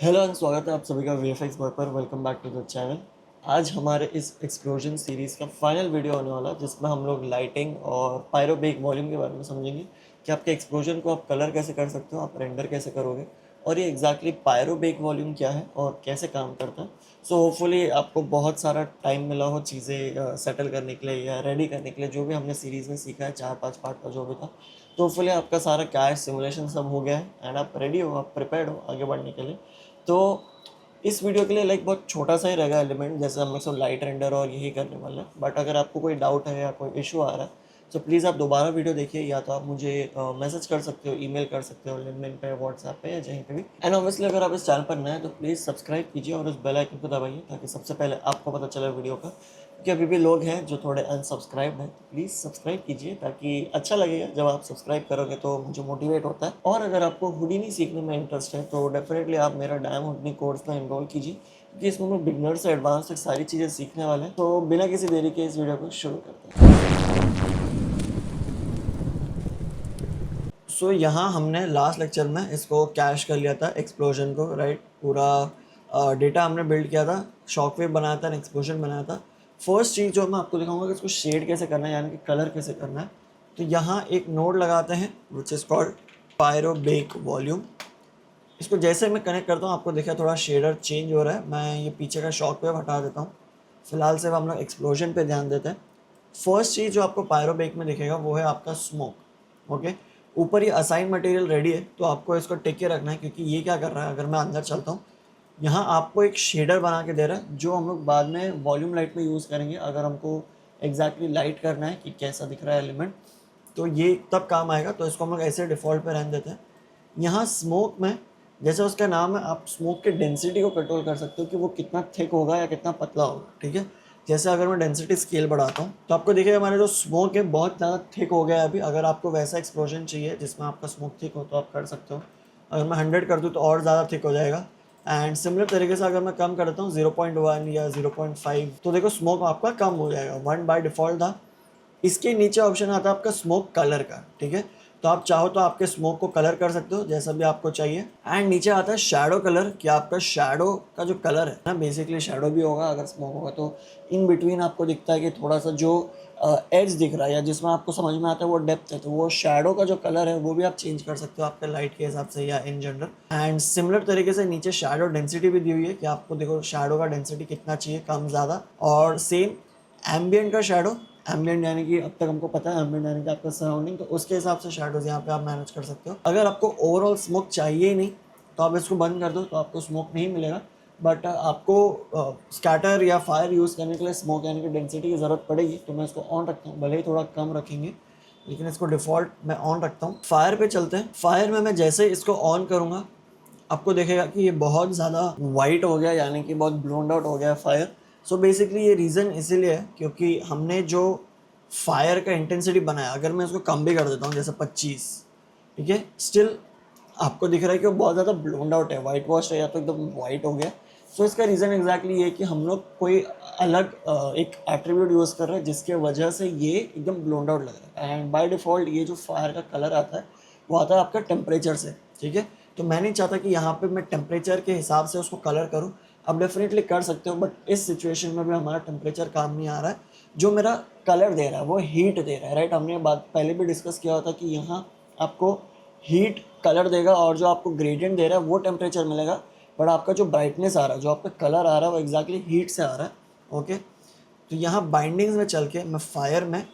Hello and स्वागत है आप सभी का VFX बॉय पर। Welcome back to the channel. आज हमारे इस एक्सप्लोजन सीरीज़ का फाइनल वीडियो होने वाला है जिसमें हम लोग लाइटिंग और पायरोबेक वॉल्यूम के बारे में समझेंगे कि आपके एक्सप्लोजन को आप कलर कैसे कर सकते हो, आप रेंडर कैसे करोगे और ये एग्जैक्टली पायरोबेक वॉल्यूम क्या है और कैसे काम करता है। सो होपफुली आपको बहुत सारा टाइम मिला हो चीज़ें सेटल करने के लिए या रेडी करने के लिए, जो भी हमने सीरीज़ में सीखा है 4-5 पार्ट का जो भी था। तो होपफुली आपका सारा कैश सिमुलेशन सब हो गया है एंड आप रेडी हो, आप प्रिपेयर्ड हो आगे बढ़ने के लिए। तो इस वीडियो के लिए बहुत छोटा सा ही रहेगा एलिमेंट, जैसे हम लोग सब लाइट रेंडर और यही करने वाले हैं। बट अगर आपको कोई डाउट है या कोई इशू आ रहा है तो प्लीज़ आप दोबारा वीडियो देखिए, या तो आप मुझे मैसेज कर सकते हो, ईमेल कर सकते हो, लिंक्डइन पे, व्हाट्सएप पे या कहीं पे भी। एंड ऑब्वियसली अगर आप इस चैनल पर नए हैं तो प्लीज़ सब्सक्राइब कीजिए और उस बेल आइकन को दबाइए ताकि सबसे पहले आपको पता चले वीडियो का। क्योंकि अभी भी लोग हैं जो थोड़े अनसब्सक्राइब हैं, तो प्लीज़ सब्सक्राइब कीजिए ताकि अच्छा लगेगा जब आप सब्सक्राइब करोगे तो मुझे मोटिवेट होता है। और अगर आपको हुडिनी सीखने में इंटरेस्ट है तो डेफिनेटली आप मेरा डैम हुडिनी कोर्स में इनरोल कीजिए, क्योंकि इसमें हम लोग बिगनर से एडवांस तक सारी चीज़ें सीखने वाले हैं। तो बिना किसी देरी के इस वीडियो को शुरू करते हैं। सो यहाँ हमने लास्ट लेक्चर में इसको कैश कर लिया था, एक्सप्लोजन को, राइट। पूरा डेटा हमने बिल्ड किया था, शॉकवेव बनाया था, एक्सप्लोजन बनाया था। फर्स्ट चीज़ जो मैं आपको दिखाऊंगा कि इसको शेड कैसे करना है, यानी कि कलर कैसे करना है। तो यहाँ एक नोड लगाते हैं विच इज़ कॉल्ड पायरोबेक वॉल्यूम। इसको जैसे मैं कनेक्ट करता हूँ आपको देखिए थोड़ा शेडर चेंज हो रहा है। मैं ये पीछे का शॉकवेव हटा देता हूँ। फिलहाल से हम लोग एक्सप्लोजन पे ध्यान देते हैं। फर्स्ट चीज़ जो आपको पायरोबेक में दिखेगा वो है आपका स्मोक। ओके, ऊपर ये असाइन मटेरियल रेडी है तो आपको इसको टेक के रखना है, क्योंकि ये क्या कर रहा है, अगर मैं अंदर चलता हूँ, यहाँ आपको एक शेडर बना के दे रहा है जो हम लोग बाद में वॉल्यूम लाइट में यूज़ करेंगे। अगर हमको एग्जैक्टली लाइट करना है कि कैसा दिख रहा है एलिमेंट, तो ये तब काम आएगा। तो इसको हम लोग ऐसे डिफ़ॉल्ट पे रहने देते हैं। यहाँ स्मोक में, जैसे उसका नाम है, आप स्मोक के डेंसिटी को कंट्रोल कर सकते हो कि वो कितना थिक होगा या कितना पतला होगा, ठीक है। जैसे अगर मैं डेंसिटी स्केल बढ़ाता हूँ तो आपको देखिएगा हमारा जो स्मोक है बहुत ज़्यादा थिक हो गया है अभी। अगर आपको वैसा एक्सप्लोजन चाहिए जिसमें आपका स्मोक थिक हो तो आप कर सकते हो। अगर मैं 100 कर दूँ तो और ज़्यादा थिक हो जाएगा। एंड सिमिलर तरीके से अगर मैं कम कर देता हूँ 0.1 या 0.5, तो देखो स्मोक आपका कम हो जाएगा। 1 बाय डिफ़ॉल्ट था। इसके नीचे ऑप्शन आता है आपका स्मोक कलर का, ठीक है। तो आप चाहो तो आपके स्मोक को कलर कर सकते हो जैसा भी आपको चाहिए। एंड नीचे आता है शैडो कलर, कि आपका शैडो का जो कलर है ना, बेसिकली शैडो भी होगा अगर स्मोक होगा तो इन बिटवीन आपको दिखता है कि थोड़ा सा जो एज दिख रहा है या जिसमें आपको समझ में आता है वो डेप्थ है, तो वो शैडो का जो कलर है वो भी आप चेंज कर सकते हो आपके लाइट के हिसाब से या इन जनरल। एंड सिमिलर तरीके से नीचे शैडो डेंसिटी भी दी हुई है कि आपको देखो शैडो का डेंसिटी कितना चाहिए, कम ज़्यादा। और सेम एम्बियंट का शैडो, एम्बियंट यानी कि अब तक हमको पता है एम्बियंट यानी कि आपका सराउंडिंग, तो उसके हिसाब से शैडोज यहाँ पे आप मैनेज कर सकते हो। अगर आपको ओवरऑल स्मोक चाहिए ही नहीं तो आप इसको बंद कर दो, तो आपको स्मोक नहीं मिलेगा। बट आपको स्कैटर या फायर यूज़ करने के लिए स्मोक यानी कि डेंसिटी की ज़रूरत पड़ेगी, तो मैं इसको ऑन रखता हूँ। भले ही थोड़ा कम रखेंगे लेकिन इसको डिफ़ॉल्ट मैं ऑन रखता हूँ। फायर पे चलते हैं। फायर में मैं जैसे इसको ऑन करूँगा आपको देखेगा कि ये बहुत ज़्यादा वाइट हो गया, यानी कि बहुत ब्लोन्ड आउट हो गया फायर। सो बेसिकली ये रीज़न इसीलिए है क्योंकि हमने जो फायर का इंटेंसिटी बनाया, अगर मैं इसको कम भी कर देता हूँ जैसे 25, ठीक है, स्टिल आपको दिख रहा है कि वो बहुत ज़्यादा ब्लोन्ड आउट है, वाइट वॉश है या तो एकदम वाइट हो गया। सो इसका रीज़न एग्जैक्टली ये है कि हम लोग कोई अलग एक एट्रीब्यूट यूज़ कर रहे हैं जिसके वजह से ये एकदम ब्लोन्ड आउट लग रहा है। एंड बाय डिफ़ॉल्ट ये जो फायर का कलर आता है वो आता है आपका टेम्परेचर से, ठीक है। तो मैं नहीं चाहता कि यहाँ पे मैं टेम्परेचर के हिसाब से उसको कलर करूँ। आप डेफिनेटली कर सकते हो बट इस सिचुएशन में भी हमारा टेम्परेचर काम नहीं आ रहा है। जो मेरा कलर दे रहा है वो हीट दे रहा है, राइट। हमने बात पहले भी डिस्कस किया होता कि यहाँ आपको हीट कलर देगा और जो आपको ग्रेडियंट दे रहा है वो टेम्परेचर मिलेगा। बट आपका जो ब्राइटनेस आ रहा है, जो आपका कलर आ रहा है, वो एग्जैक्टली हीट से आ रहा है। ओके, तो यहाँ बाइंडिंग्स में चल के मैं फायर में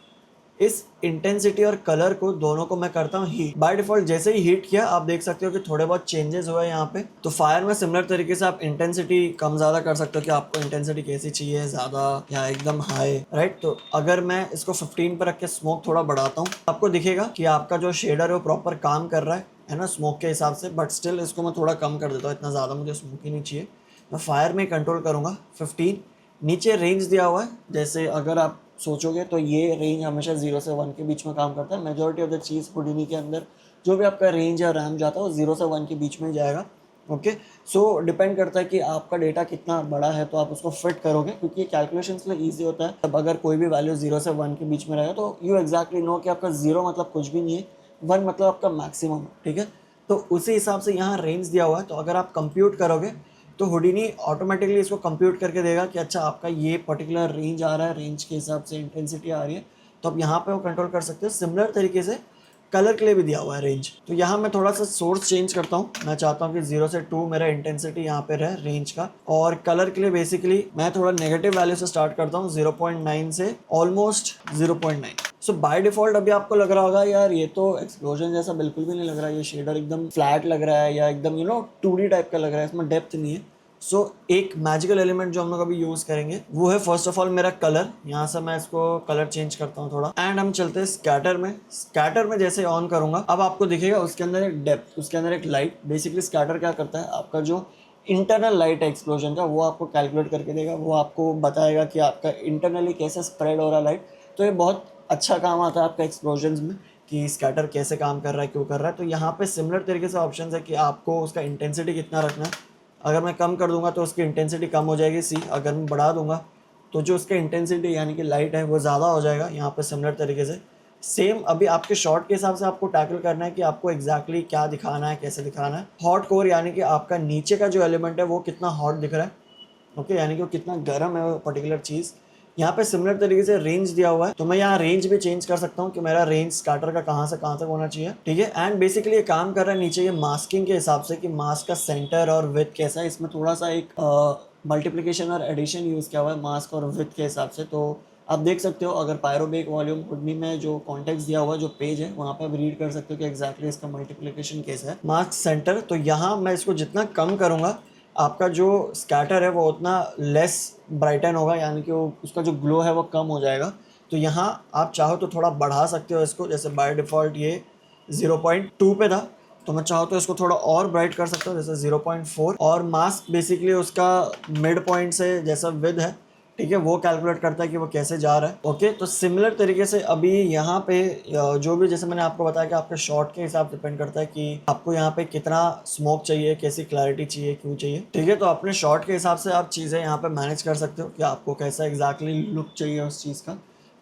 इस इंटेंसिटी और कलर को दोनों को मैं करता हूँ हीट। बाय डिफॉल्ट जैसे ही हीट किया आप देख सकते हो कि थोड़े बहुत चेंजेस हुए यहाँ पे। तो फायर में सिमिलर तरीके से आप इंटेंसिटी कम ज़्यादा कर सकते हो कि आपको इंटेंसिटी कैसी चाहिए, ज़्यादा या एकदम हाई, राइट। तो अगर मैं इसको 15 पर रख के स्मोक थोड़ा बढ़ाता हूँ आपको दिखेगा कि आपका जो शेडर है वो प्रॉपर काम कर रहा है ना, स्मोक के हिसाब से। बट स्टिल इसको मैं थोड़ा कम कर देता हूँ, इतना ज़्यादा मुझे स्मोक ही नहीं चाहिए। मैं फायर में कंट्रोल करूँगा 15। नीचे रेंज दिया हुआ है, जैसे अगर आप सोचोगे तो ये रेंज हमेशा 0 से 1 के बीच में काम करता है। Majority of the cheese Houdini के अंदर जो भी आपका रेंज या रैम जाता है वो 0 से 1 के बीच में जाएगा। ओके, सो डिपेंड करता है कि आपका डेटा कितना बड़ा है तो आप उसको फिट करोगे, क्योंकि कैलकुलेशन के लिए ईजी होता है। अब अगर कोई भी वैल्यू 0 से 1 के बीच में रहेगा तो यू एग्जैक्टली नो कि आपका 0 मतलब कुछ भी नहीं है, 1 मतलब आपका मैक्सिमम, ठीक है। तो उसी हिसाब से यहाँ रेंज दिया हुआ है। तो अगर आप कंप्यूट करोगे तो हुडिनी ऑटोमेटिकली इसको कंप्यूट करके देगा कि अच्छा आपका ये पर्टिकुलर रेंज आ रहा है, रेंज के हिसाब से इंटेंसिटी आ रही है, तो आप यहाँ पे वो कंट्रोल कर सकते हो। सिमिलर तरीके से कलर के लिए भी दिया हुआ है रेंज। तो यहाँ मैं थोड़ा सा सोर्स चेंज करता हूँ, मैं चाहता हूँ कि 0 से 2 मेरा इंटेंसिटी यहाँ पे रहे रेंज का। और कलर के लिए बेसिकली मैं थोड़ा नेगेटिव वैल्यू से स्टार्ट करता हूँ, 0.9 से ऑलमोस्ट 0.9। सो बाय डिफॉल्ट अभी आपको लग रहा होगा यार ये तो एक्सप्लोजन जैसा बिल्कुल भी नहीं लग रहा है, ये शेडर एकदम फ्लैट लग रहा है या एकदम 2D टाइप का लग रहा है, इसमें डेप्थ नहीं है। सो एक मैजिकल एलिमेंट जो हम लोग अभी यूज करेंगे वो है फर्स्ट ऑफ ऑल मेरा कलर। यहाँ से मैं इसको कलर चेंज करता हूँ थोड़ा, एंड हम चलते हैं स्कैटर में। स्कैटर में जैसे ऑन करूंगा अब आपको दिखेगा उसके अंदर एक डेप्थ, उसके अंदर एक लाइट। बेसिकली स्कैटर क्या करता है, आपका जो इंटरनल लाइट है एक्सप्लोजन का वो आपको कैलकुलेट करके देगा, वो आपको बताएगा कि आपका इंटरनली कैसे स्प्रेड हो रहा है लाइट। तो ये बहुत अच्छा काम आता है आपका एक्सप्लोजन में कि स्कैटर कैसे काम कर रहा है, क्यों कर रहा है। तो यहाँ पे सिमिलर तरीके से ऑप्शन है कि आपको उसका इंटेंसिटी कितना रखना है। अगर मैं कम कर दूंगा तो उसकी इंटेंसिटी कम हो जाएगी सी, अगर मैं बढ़ा दूंगा तो जो उसका इंटेंसिटी यानी कि लाइट है वो ज़्यादा हो जाएगा। यहाँ पे सिमिलर तरीके से सेम अभी आपके शॉट के हिसाब से आपको टैकल करना है कि आपको एग्जैक्टली क्या दिखाना है, कैसे दिखाना है। हॉट कोर यानी कि आपका नीचे का जो एलिमेंट है वो कितना हॉट दिख रहा है, ओके, यानी कि वो कितना गर्म है वो पर्टिकुलर चीज़। यहाँ पे सिमिलर तरीके से रेंज दिया हुआ है, तो मैं यहाँ रेंज भी चेंज कर सकता हूँ कि मेरा रेंज स्कैटर का कहाँ से कहाँ तक होना चाहिए, ठीक है। एंड बेसिकली ये काम कर रहा है नीचे ये मास्किंग के हिसाब से कि मास्क का सेंटर और विड्थ कैसा है। इसमें थोड़ा सा एक मल्टीप्लिकेशन और एडिशन यूज़ किया हुआ है मास्क और विड्थ के हिसाब से। तो आप देख सकते हो अगर पायरोबेक वॉल्यूम हुडनी में जो कॉन्टेक्स्ट दिया हुआ है, जो पेज है, वहाँ पे आप रीड कर सकते हो कि एग्जैक्टली इसका मल्टीप्लिकेशन कैसा है। मास्क सेंटर, तो यहाँ मैं इसको जितना कम करूँगा आपका जो स्कैटर है वो उतना लेस ब्राइटन होगा, यानी कि वो उसका जो ग्लो है वो कम हो जाएगा। तो यहाँ आप चाहो तो थोड़ा बढ़ा सकते हो इसको, जैसे बाय डिफ़ॉल्ट ये 0.2 पे था, तो मैं चाहो तो इसको थोड़ा और ब्राइट कर सकता हूँ, जैसे 0.4। और मास्क बेसिकली उसका मिड पॉइंट से जैसा विद है, ठीक है, वो कैलकुलेट करता है कि वो कैसे जा रहा है, ओके। तो सिमिलर तरीके से अभी यहाँ पे जो भी, जैसे मैंने आपको बताया कि आपके शॉट के हिसाब डिपेंड करता है कि आपको यहाँ पे कितना स्मोक चाहिए, कैसी क्लैरिटी चाहिए, क्यों चाहिए, ठीक है। तो अपने शॉट के हिसाब से आप चीज़ें यहाँ पे मैनेज कर सकते हो कि आपको कैसा एग्जैक्टली लुक चाहिए उस चीज़ का,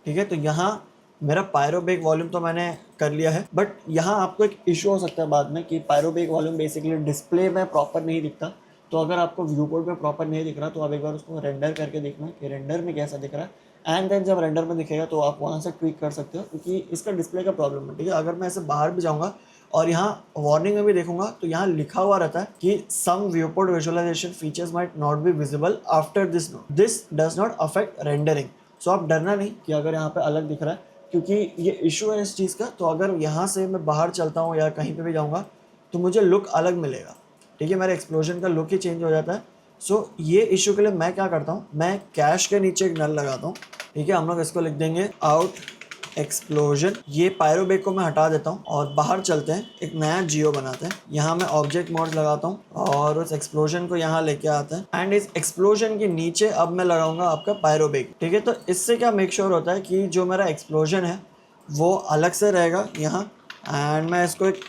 ठीक है। तो यहाँ मेरा पायरोबेक वॉल्यूम तो मैंने कर लिया है, बट यहाँ आपको एक इशू हो सकता है बाद में कि पायरोबेक वॉल्यूम बेसिकली डिस्प्ले में प्रॉपर नहीं दिखता। तो अगर आपको व्यू बोर्ड में प्रॉपर नहीं दिख रहा तो आप एक बार उसको रेंडर करके देखना कि रेंडर में कैसा दिख रहा है, एंड देन जब रेंडर में दिखेगा तो आप वहाँ से ट्वीक कर सकते हो, क्योंकि इसका डिस्प्ले का प्रॉब्लम है, ठीक है। अगर मैं ऐसे बाहर भी जाऊँगा और यहाँ वार्निंग में भी देखूंगा तो यहाँ लिखा हुआ रहता है कि some viewport visualization features might not be visible after this does not affect rendering. So आप डरना नहीं कि अगर यहाँ पे अलग दिख रहा है, क्योंकि ये इशू है इस चीज़ का। तो अगर यहाँ से मैं बाहर चलता हूँ या कहीं पे भी जाऊँगा तो मुझे लुक अलग मिलेगा, ठीक है, मेरे एक्सप्लोजन का लुक ही चेंज हो जाता है। सो ये इशू के लिए मैं क्या करता हूँ, मैं कैश के नीचे एक नल लगाता हूँ, ठीक है। हम लोग इसको लिख देंगे आउट एक्सप्लोजन। ये पायरोबेक को मैं हटा देता हूँ और बाहर चलते हैं, एक नया जियो बनाते हैं। यहाँ मैं ऑब्जेक्ट मोड लगाता हूँ और उस एक्सप्लोजन को यहाँ लेके आता है, एंड इस एक्सप्लोजन के नीचे अब मैं लगाऊंगा आपका पायरोबेक, ठीक है। तो इससे क्या मेक श्योर होता है कि जो मेरा एक्सप्लोजन है वो अलग से रहेगा यहाँ, एंड मैं इसको एक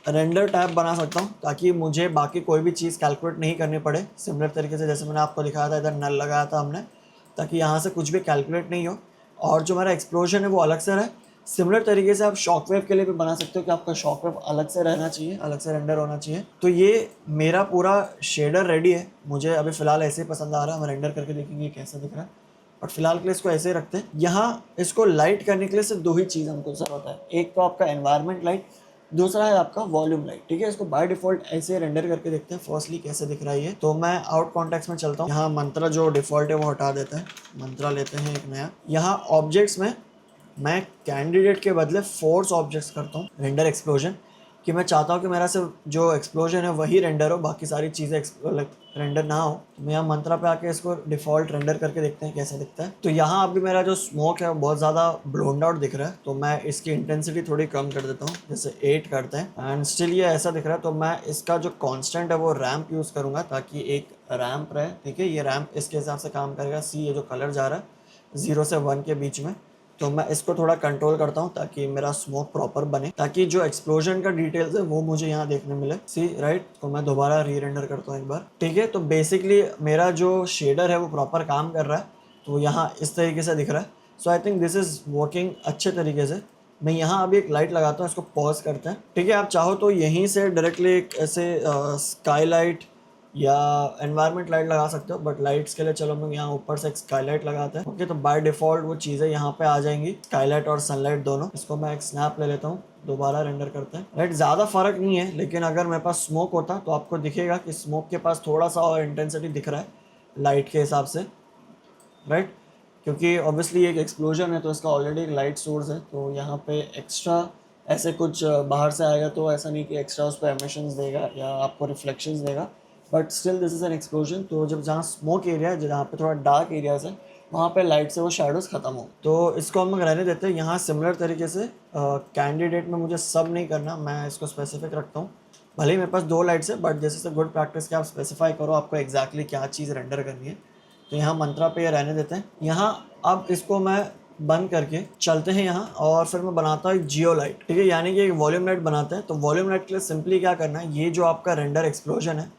रेंडर टैब बना सकता हूँ ताकि मुझे बाकी कोई भी चीज़ कैलकुलेट नहीं करनी पड़े। सिमिलर तरीके से जैसे मैंने आपको दिखाया था, इधर नल लगाया था हमने ताकि यहाँ से कुछ भी कैलकुलेट नहीं हो और जो मेरा एक्सप्लोजन है वो अलग से रहे। सिमिलर तरीके से आप शॉकवेव के लिए भी बना सकते हो कि आपका शॉकवेव अलग से रहना चाहिए, अलग से रेंडर होना चाहिए। तो ये मेरा पूरा शेडर रेडी है, मुझे अभी फ़िलहाल ऐसे ही पसंद आ रहा है। हम रेंडर करके देखेंगे कैसा दिख रहा है, और फिलहाल के लिए इसको ऐसे ही रखते हैं। यहाँ इसको लाइट करने के लिए सिर्फ दो ही चीज़ हमको ज़रूरत है, एक तो आपका एनवायरनमेंट लाइट, दूसरा है आपका वॉल्यूम लाइट, ठीक है। इसको बाय डिफॉल्ट ऐसे रेंडर करके देखते हैं फर्स्टली कैसे दिख रहा है ये। तो मैं आउट कॉन्टेक्स्ट में चलता हूँ, यहाँ मंत्रा जो डिफॉल्ट है वो हटा देता है, मंत्रा लेते हैं एक नया। यहाँ ऑब्जेक्ट्स में मैं कैंडिडेट के बदले फोर्स ऑब्जेक्ट्स करता हूँ रेंडर एक्सप्लोजन, कि मैं चाहता हूँ कि मेरा सिर्फ जो एक्सप्लोजन है वही रेंडर हो, बाकी सारी चीज़ें रेंडर ना हो। तो मैं यहाँ मंत्रा पे आके इसको डिफ़ॉल्ट रेंडर करके देखते हैं कैसा दिखता है। तो यहाँ अभी मेरा जो स्मोक है बहुत ज़्यादा ब्लोन्ड आउट दिख रहा है, तो मैं इसकी इंटेंसिटी थोड़ी कम कर देता हूँ, जैसे 8 करते हैं, एंड स्टिल ये ऐसा दिख रहा है। तो मैं इसका जो कॉन्स्टेंट है वो रैम्प यूज़ करूँगा ताकि एक रैम्प रहे, ठीक है। ये रैम्प इसके हिसाब से काम करेगा। सी ये जो कलर जा रहा है 0 से 1 के बीच में, तो मैं इसको थोड़ा कंट्रोल करता हूँ ताकि मेरा स्मोक प्रॉपर बने, ताकि जो एक्सप्लोजन का डिटेल्स है वो मुझे यहाँ देखने मिले। सी राइट, तो मैं दोबारा री रेंडर करता हूँ एक बार, ठीक है। तो बेसिकली मेरा जो शेडर है वो प्रॉपर काम कर रहा है, तो यहाँ इस तरीके से दिख रहा है। So I think this is working अच्छे तरीके से। मैं यहाँ अभी एक लाइट लगाता हूँ, इसको पॉज करते हैं, ठीक है। आप चाहो तो यहीं से डायरेक्टली एक ऐसे स्काई लाइट या एनवायरनमेंट लाइट लगा सकते हो, बट लाइट्स के लिए चलो हम यहाँ ऊपर से एक स्काई लाइट लगाते हैं। ओके, तो बाय डिफॉल्ट वो चीज़ें यहाँ पे आ जाएंगी, स्काई लाइट और सनलाइट दोनों। इसको मैं एक स्नैप ले लेता हूँ, दोबारा रेंडर करते हैं। राइट, ज़्यादा फर्क नहीं है, लेकिन अगर मेरे पास स्मोक होता तो आपको दिखेगा कि स्मोक के पास थोड़ा सा और इंटेंसिटी दिख रहा है लाइट के हिसाब से। राइट, क्योंकि ऑब्वियसली एक एक्सप्लोजन है तो इसका ऑलरेडी एक लाइट सोर्स है, तो यहाँ पे एक्स्ट्रा ऐसे कुछ बाहर से आएगा तो ऐसा नहीं कि एक्स्ट्रा उस पर एमिशंस देगा या आपको रिफ्लेक्शंस देगा, but still this is an explosion. तो जब जहाँ स्मोक एरिया है, जहाँ पे थोड़ा डार्क एरियाज है, वहाँ पे लाइट से वो शेडोज़ ख़त्म हो, तो इसको हम रहने देते हैं। यहाँ सिमिलर तरीके से कैंडिडेट में मुझे सब नहीं करना, मैं इसको स्पेसिफिक रखता हूँ। भले ही मेरे पास 2 लाइट्स है, बट जैसे से गुड प्रैक्टिस के आप स्पेसिफाई करो आपको एग्जैक्टली क्या चीज़ रेंडर करनी है। तो यहाँ मंत्रा पे रहने देते हैं। यहाँ अब इसको मैं बंद करके चलते हैं यहाँ, और फिर मैं बनाता हूँ एक जियो लाइट, ठीक है, यानी कि एक वॉल्यूम लाइट बनाते हैं। तो वॉल्यूम लाइट के लिए सिंपली क्या करना है, ये जो आपका रेंडर एक्सप्लोजन है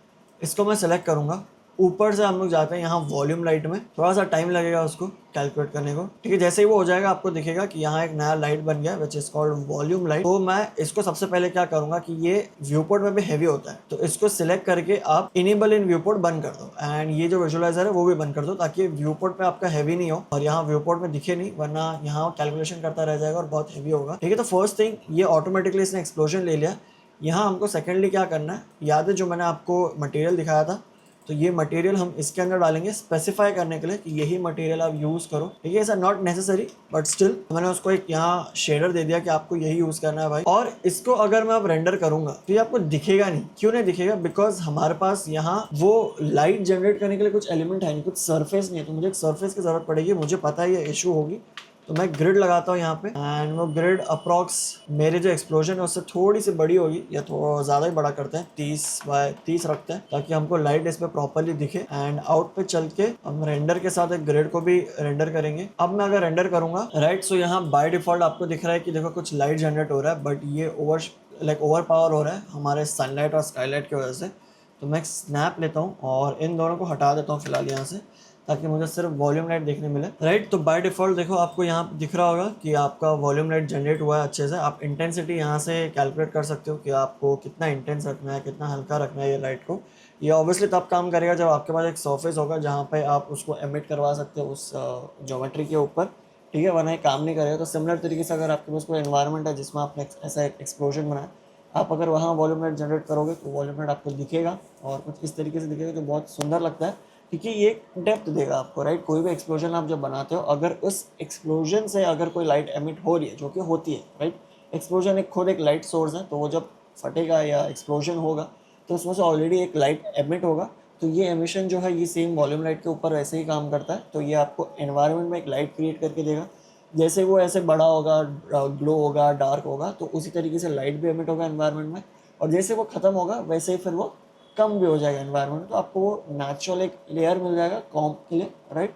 इसको मैं सेलेक्ट करूँगा। ऊपर से हम लोग जाते हैं यहाँ वॉल्यूम लाइट में, थोड़ा सा टाइम लगेगा उसको कैलकुलेट करने को, ठीक है। जैसे ही वो हो जाएगा आपको दिखेगा कि यहाँ एक नया लाइट बन गया which is called volume light. तो मैं इसको सबसे पहले क्या करूँगा कि ये व्यू पोर्ट में भी हैवी होता है, तो इसको सिलेक्ट करके आप इनेबल इन व्यू पोर्ट बंद कर दो, एंड ये जो विजुअलाइजर है वो भी बंद कर दो, ताकि व्यू पोर्ट पे आपका हैवी नहीं हो और यहाँ व्यू पोर्ट में दिखे नहीं, वरना यहाँ कैलकुलेशन करता रह जाएगा और बहुत हैवी होगा, ठीक है। तो फर्स्ट थिंग, ये ऑटोमेटिकली इसने एक्सप्लोजन ले लिया। यहाँ हमको सेकेंडली क्या करना है, याद है जो मैंने आपको मटेरियल दिखाया था, तो ये मटेरियल हम इसके अंदर डालेंगे स्पेसिफाई करने के लिए कि यही मटेरियल आप यूज़ करो, ठीक है। ऐसा नॉट नेसेसरी, बट स्टिल मैंने उसको एक यहाँ शेडर दे दिया कि आपको यही यूज़ करना है भाई। और इसको अगर मैं अब रेंडर करूँगा तो ये आपको दिखेगा नहीं। क्यों नहीं दिखेगा? बिकॉज हमारे पास यहाँ वो लाइट जनरेट करने के लिए कुछ एलिमेंट है नहीं, कुछ सरफेस नहीं है, तो मुझे एक सरफेस की ज़रूरत पड़ेगी। मुझे पता है ये इशू होगी, तो मैं ग्रिड लगाता हूँ यहाँ पे, एंड वो ग्रिड अप्रॉक्स मेरे जो एक्सप्लोजन है उससे थोड़ी सी बड़ी होगी, या थोड़ा ज़्यादा ही बड़ा करते हैं, 30x30 रखते हैं, ताकि हमको लाइट इस पर प्रॉपरली दिखे। एंड आउट पे चल के हम रेंडर के साथ एक ग्रिड को भी रेंडर करेंगे। अब मैं अगर रेंडर करूँगा, राइट, सो यहाँ बाय डिफॉल्ट आपको दिख रहा है कि देखो कुछ लाइट जनरेट हो रहा है, बट ये ओवर पावर हो रहा है हमारे सनलाइट और स्काईलाइट की वजह से। तो मैं एक स्नैप लेता हूँ और इन दोनों को हटा देता हूँ फिलहाल यहाँ से, ताकि मुझे सिर्फ वॉल्यूम लाइट देखने मिले, राइट। तो बाय डिफ़ॉल्ट देखो आपको यहाँ दिख रहा होगा कि आपका वॉल्यूम लाइट जनरेट हुआ है अच्छे से। आप इंटेंसिटी यहाँ से कैलकुलेट कर सकते हो कि आपको कितना इंटेंस रखना है, कितना हल्का रखना है ये लाइट को। ये ऑब्वियसली तब काम करेगा जब आपके पास एक सरफेस होगा जहाँ पे आप उसको एमिट करवा सकते हो उस ज्योमेट्री के ऊपर, ठीक है, वरना ये काम नहीं करेगा। तो सिमिलर तरीके से अगर आपके पास कोई एनवायरनमेंट है जिसमें आपने ऐसा एक एक्सप्लोजन बनाया, आप अगर वहाँ वॉल्यूम लाइट जनरेट करोगे तो वॉल्यूम लाइट आपको दिखेगा और कुछ इस तरीके से दिखेगा, जो बहुत सुंदर लगता है, क्योंकि ये डेप्थ देगा आपको, राइट। कोई भी एक्सप्लोजन आप जब बनाते हो, अगर उस एक्सप्लोजन से अगर कोई लाइट एमिट हो रही है, जो कि होती है, राइट, एक्सप्लोजन एक खुद एक लाइट सोर्स है, तो वो जब फटेगा या एक्सप्लोजन होगा तो उसमें से ऑलरेडी एक लाइट एमिट होगा, तो ये एमिशन जो है ये सेम वॉल्यूम लाइट के ऊपर वैसे ही काम करता है। तो ये आपको एनवायरनमेंट में एक लाइट क्रिएट करके देगा। जैसे वो ऐसे बड़ा होगा, ग्लो होगा, डार्क होगा, तो उसी तरीके से लाइट भी एमिट होगा एनवायरनमेंट में, और जैसे वो ख़त्म होगा वैसे ही फिर वो कम भी हो जाएगा एनवायरनमेंट। तो आपको वो नेचुरल एक लेयर मिल जाएगा कॉम्प के लिए, राइट।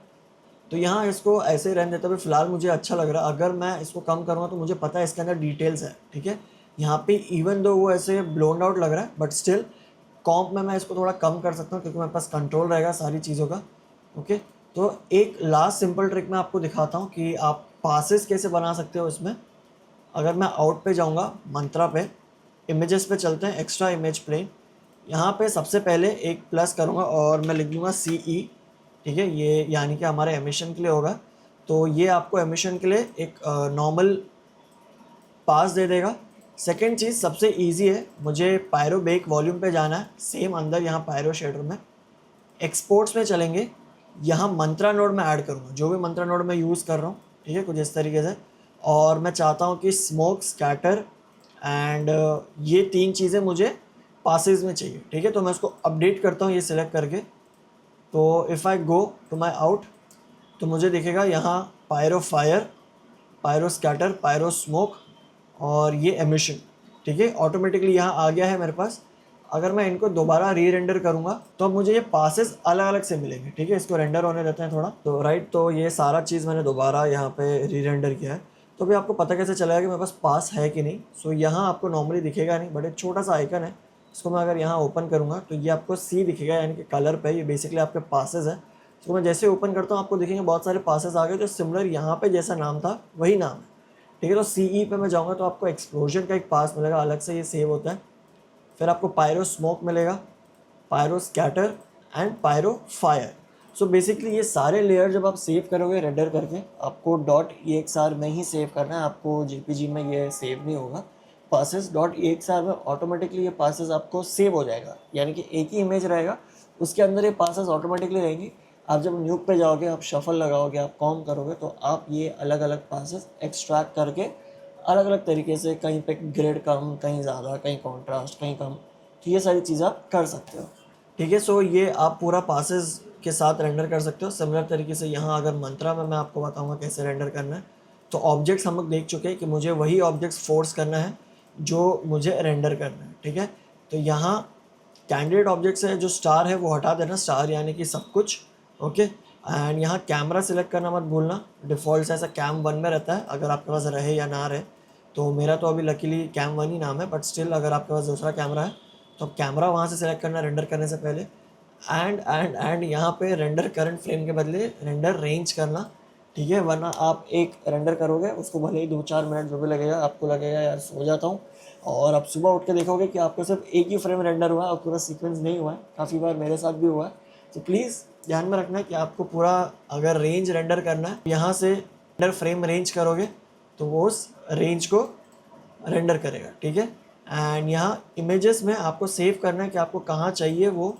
तो यहाँ इसको ऐसे ही रहने देते हुए फिलहाल मुझे अच्छा लग रहा है। अगर मैं इसको कम करूँगा तो मुझे पता है इसके अंदर डिटेल्स है, ठीक है। यहाँ पे इवन दो वो ऐसे ब्लोन आउट लग रहा है, बट स्टिल कॉम्प में मैं इसको थोड़ा कम कर सकता हूँ, क्योंकि मेरे पास कंट्रोल रहेगा सारी चीज़ों का। ओके, तो एक लास्ट सिंपल ट्रिक मैं आपको दिखाता हूँ कि आप पासेस कैसे बना सकते हो इसमें। अगर मैं आउट पे जाऊँगा, मंत्रा पे, इमेजेस पे चलते हैं, एक्स्ट्रा इमेज प्लेन, यहाँ पे सबसे पहले एक प्लस करूँगा और मैं लिख दूँगा CE, ठीक है, ये यानी कि हमारे एमिशन के लिए होगा। तो ये आपको एमिशन के लिए एक नॉर्मल पास दे देगा। सेकेंड चीज़ सबसे इजी है, मुझे पायरो बेक वॉल्यूम पे जाना है, सेम अंदर यहाँ पायरो शेडर में एक्सपोर्ट्स में चलेंगे, यहाँ मंत्रा नोड में ऐड करूँगा, जो भी मंत्रा नोड मैं यूज़ कर रहा हूँ, ठीक है, कुछ इस तरीके से। और मैं चाहता हूँ कि स्मोक, स्कैटर एंड ये 3 चीज़ें मुझे पासेस में चाहिए, ठीक है। तो मैं उसको अपडेट करता हूँ ये सिलेक्ट करके। तो if I go to my out, तो मुझे दिखेगा यहाँ pyro fire, pyro scatter, pyro smoke और ये एमिशन, ठीक है, ऑटोमेटिकली यहाँ आ गया है मेरे पास। अगर मैं इनको दोबारा री रेंडर करूँगा तो अब मुझे ये पासेस अलग अलग से मिलेंगे, ठीक है। इसको रेंडर होने देते हैं थोड़ा, तो राइट, तो ये सारा चीज़ मैंने दोबारा यहाँ पे री रेंडर किया है। तो अभी आपको पता कैसे चलेगा कि मेरे पास पास है कि नहीं। सो यहाँ आपको नॉर्मली दिखेगा नहीं, बट एक छोटा सा आइकन है, इसको मैं अगर यहाँ ओपन करूँगा तो ये आपको C दिखेगा, यानी कि कलर पे ये बेसिकली आपके पासेस है। तो मैं जैसे ओपन करता हूँ आपको दिखेंगे बहुत सारे पासेस आ गए, जो सिमिलर यहाँ पे जैसा नाम था वही नाम है, ठीक है। तो सीई पे मैं जाऊँगा तो आपको एक्सप्लोजन का एक पास मिलेगा, अलग से ये सेव होता है। फिर आपको पायरो स्मोक मिलेगा, pyro scatter and pyro fire. So basically ये सारे लेयर जब आप सेव करोगे रेंडर करके, आपको .exr में ही सेव करना है, आपको जेपीजी में ये सेव नहीं होगा। पासेस .exr में ऑटोमेटिकली ये पासेस आपको सेव हो जाएगा, यानी कि एक ही इमेज रहेगा, उसके अंदर ये पासेस ऑटोमेटिकली रहेंगी। आप जब न्यूक पे जाओगे, आप शफल लगाओगे, आप कॉम करोगे, तो आप ये अलग अलग पासेस एक्सट्रैक्ट करके अलग अलग तरीके से, कहीं पे ग्रेड कम, कहीं ज़्यादा, कहीं कॉन्ट्रास्ट, कहीं कम, तो ये सारी चीज़ें आप कर सकते हो। ठीक है। सो ये आप पूरा पासेस के साथ रेंडर कर सकते हो। सिमिलर तरीके से यहाँ अगर मंत्रा में मैं आपको बताऊँगा कैसे रेंडर करना है, तो ऑब्जेक्ट्स हम लोग देख चुके हैं कि मुझे वही ऑब्जेक्ट्स फोर्स करना है जो मुझे रेंडर करना है। ठीक है। तो यहाँ कैंडिडेट ऑब्जेक्ट्स है, जो स्टार है वो हटा देना, स्टार यानी कि सब कुछ। ओके। एंड यहाँ कैमरा सिलेक्ट करना मत भूलना, डिफ़ॉल्ट से ऐसा कैम 1 में रहता है, अगर आपके पास रहे या ना रहे। तो मेरा तो अभी लकीली कैम 1 ही नाम है, बट स्टिल अगर आपके पास दूसरा कैमरा है तो कैमरा वहाँ से सिलेक्ट करना रेंडर करने से पहले। एंड यहाँ पे रेंडर करंट फ्रेम के बदले रेंडर रेंज करना। ठीक है। वरना आप एक रेंडर करोगे, उसको भले ही 2-4 मिनट जो भी लगेगा, आपको लगेगा यार सो जाता हूँ, और आप सुबह उठ के देखोगे कि आपको सिर्फ एक ही फ्रेम रेंडर हुआ है और पूरा सीक्वेंस नहीं हुआ है। काफ़ी बार मेरे साथ भी हुआ है। तो प्लीज़ ध्यान में रखना है कि आपको पूरा अगर रेंज रेंडर करना है, यहाँ से रेंडर फ्रेम रेंज करोगे तो वो उस रेंज को रेंडर करेगा। ठीक है। एंड यहाँ इमेजेस में आपको सेव करना है कि आपको कहाँ चाहिए वो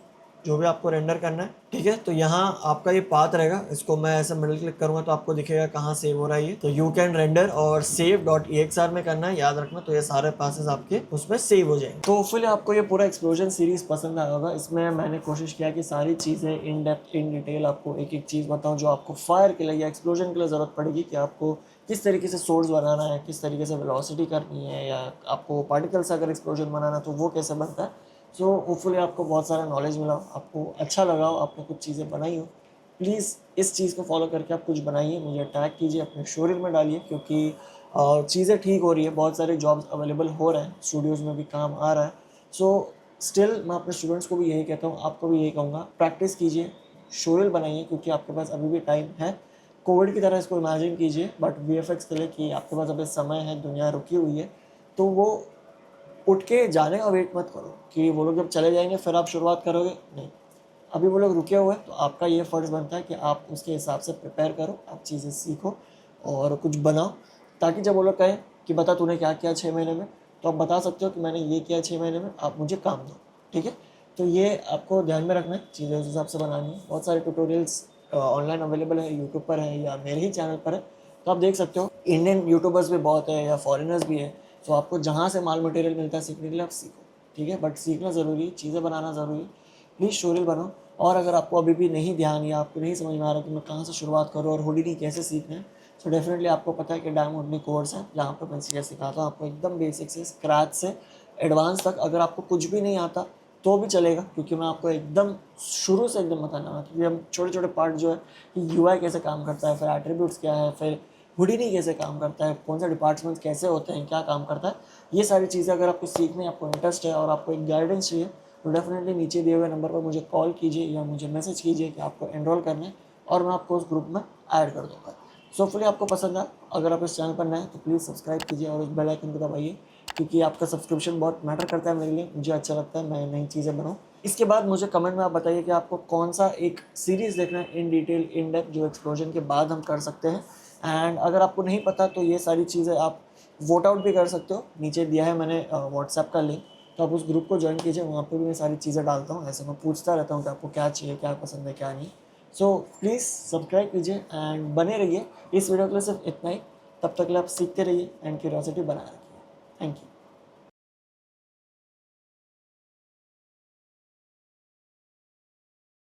जो भी आपको रेंडर करना है। ठीक है। तो यहाँ आपका ये पाथ रहेगा, इसको मैं ऐसे मिडिल क्लिक करूँगा तो आपको दिखेगा कहाँ सेव हो रहा है ये। तो यू कैन रेंडर और सेव .exr में करना है, याद रखना। तो ये सारे पासेस आपके उसमें सेव हो जाएंगे। तो होपफुली आपको ये पूरा एक्सप्लोजन सीरीज पसंद आया होगा। इसमें मैंने कोशिश किया कि सारी चीज़ें इन डेप्थ, इन डिटेल आपको एक एक चीज़ बताऊँ जो आपको फायर के लिए या एक्सप्लोजन के लिए ज़रूरत पड़ेगी, कि आपको किस तरीके से सोर्स बनाना है, किस तरीके से वेलोसिटी करनी है, या आपको पार्टिकल्स अगर एक्सप्लोजन बनाना है तो वो कैसे बनता है। सो होपफुली आपको बहुत सारा नॉलेज मिला हो, आपको अच्छा लगा हो, आपने कुछ चीज़ें बनाई हो। प्लीज़ इस चीज़ को फॉलो करके आप कुछ बनाइए, मुझे टैग कीजिए, अपने शोरील में डालिए, क्योंकि चीज़ें ठीक हो रही है, बहुत सारे जॉब्स अवेलेबल हो रहे हैं, स्टूडियोज़ में भी काम आ रहा है। सो स्टिल मैं अपने स्टूडेंट्स को भी यही कहता हूँ, आपको भी यही कहूँगा, प्रैक्टिस कीजिए, शोरील बनाइए, क्योंकि आपके पास अभी भी टाइम है। कोविड की तरह इसको इमेजिन कीजिए, बट वीएफएक्स के लिए, कि आपके पास अभी समय है, दुनिया रुकी हुई है, तो वो उठ के जाने का वेट मत करो कि वो लोग जब चले जाएंगे फिर आप शुरुआत करोगे, नहीं। अभी वो लोग रुके हुए हैं, तो आपका ये फ़र्ज़ बनता है कि आप उसके हिसाब से प्रिपेयर करो, आप चीज़ें सीखो और कुछ बनाओ, ताकि जब वो लोग कहें कि बता तूने क्या किया 6 महीने में, तो आप बता सकते हो कि मैंने ये किया 6 महीने में, आप मुझे काम दो। ठीक है। तो ये आपको ध्यान में रखना है, चीज़ें उस हिसाब से बनानी है। बहुत सारे ट्यूटोरियल्स ऑनलाइन अवेलेबल है, यूट्यूब पर है या मेरे ही चैनल पर है, तो आप देख सकते हो। इंडियन यूट्यूबर्स भी बहुत है या फॉरेनर्स भी है, तो आपको जहाँ से माल मटेरियल मिलता है सीखने के लिए, आप सीखो। ठीक है। बट सीखना ज़रूरी है, चीज़ें बनाना ज़रूरी है। प्लीज़ शोरील बनो। और अगर आपको अभी भी नहीं ध्यान या आपको नहीं समझ में आ रहा कि मैं कहाँ से शुरुआत करूँ और हुडिनी कैसे सीखना है, तो डेफिनेटली आपको पता है कि डायमंड हुडिनी कोर्स है, जहाँ पर मैं चीज़ें सिखाता हूँ आपको एकदम बेसिक से स्क्रैच से एडवांस तक। अगर आपको कुछ भी नहीं आता तो भी चलेगा, क्योंकि मैं आपको एकदम शुरू से एकदम बताना है, क्योंकि हम छोटे छोटे पार्ट जो है कि यूआई कैसे काम करता है, फिर एट्रीब्यूट्स क्या है, फिर हुडिनी कैसे काम करता है, कौन सा डिपार्टमेंट्स कैसे होते हैं, क्या काम करता है, ये सारी चीज़ें अगर आपको सीखने, आपको इंटरेस्ट है और आपको एक गाइडेंस चाहिए, तो डेफिनेटली नीचे दिए हुए नंबर पर मुझे कॉल कीजिए या मुझे मैसेज कीजिए कि आपको एनरोल करना है, और मैं आपको उस ग्रुप में ऐड कर दूँगा। सो होपफुली आपको पसंद आए। अगर आप इस चैनल पर नए हैं तो प्लीज़ सब्सक्राइब कीजिए और उस बेल आइकन को दबाइए, क्योंकि आपका सब्सक्रिप्शन बहुत मैटर करता है मेरे लिए, मुझे अच्छा लगता है मैं नई चीज़ें बनाऊँ। इसके बाद मुझे कमेंट में आप बताइए कि आपको कौन सा एक सीरीज़ देखना है इन डिटेल, इन डेप्थ, जो एक्सप्लोजन के बाद हम कर सकते हैं। एंड अगर आपको नहीं पता तो ये सारी चीज़ें आप वोट आउट भी कर सकते हो, नीचे दिया है मैंने व्हाट्सएप का लिंक, तो आप उस ग्रुप को ज्वाइन कीजिए, वहाँ पे भी मैं सारी चीज़ें डालता हूँ, ऐसे मैं पूछता रहता हूँ कि आपको क्या चाहिए, क्या पसंद है, क्या नहीं। सो प्लीज़ सब्सक्राइब कीजिए एंड बने रहिए। इस वीडियो के लिए सिर्फ इतना ही, तब तक के लिए आप सीखते रहिए एंड क्यूरियोसिटी बनाए रखिए। Thank you.